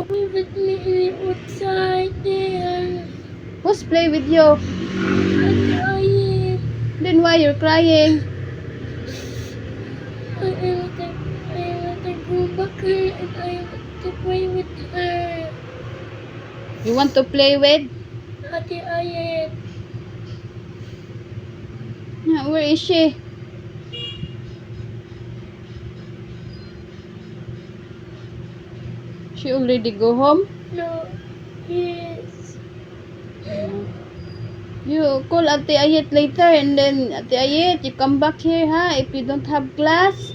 Play with me outside there. Who's play with you? Ate Ayet. Then why you're crying? I want to go back here and I want to play with her. You want to play with? Ate Ayet. Where is she? She already go home? No. Yes. You call Ate Ayet later and then Ate Ayet, you come back here, ha? If you don't have class.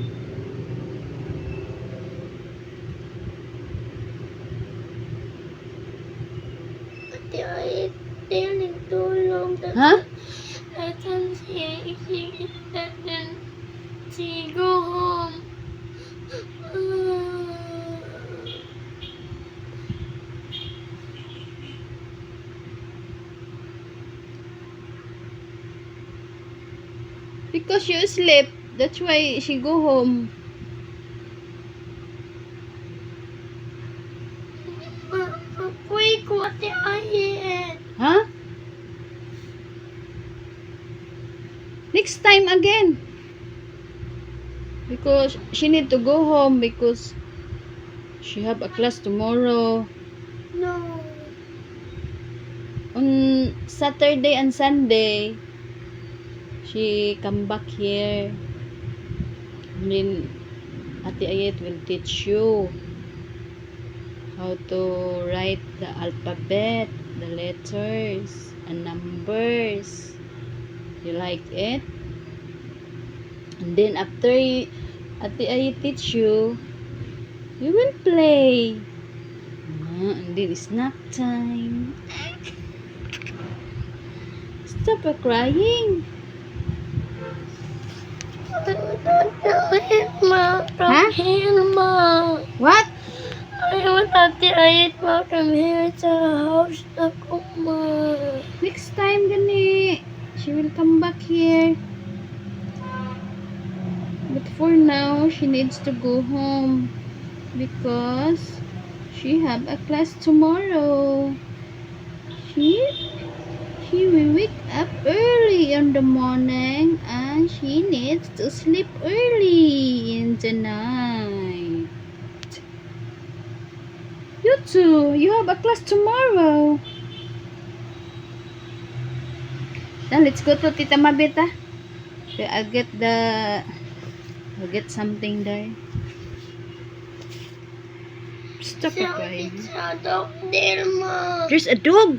Ate Ayet. Taking too long. Huh? I can see if she gets that then she go home. Because you sleep. That's why she go home. Quick, Ate Ayet. Huh? Next time again. Because she need to go home because she have a class tomorrow. No. On Saturday and Sunday, she come back here. And then Ate Ayet will teach you how to write the alphabet, the letters, and numbers. You like it? And then after Ate Ayet teach you, you will play. And then it's snack time. Stop crying. Ma, from Huh? here, Ma. What? I want Ate Ayet, Ma, from here sa house na ko, Ma. Next time gani, she will come back here. But for now, she needs to go home because she have a class tomorrow. She will wake up early in the morning and she needs to sleep early in the night. You too, you have a class tomorrow. Now let's go to Tita Mabita. I'll get something there. Stop crying. It's a dog there, Ma. There's a dog.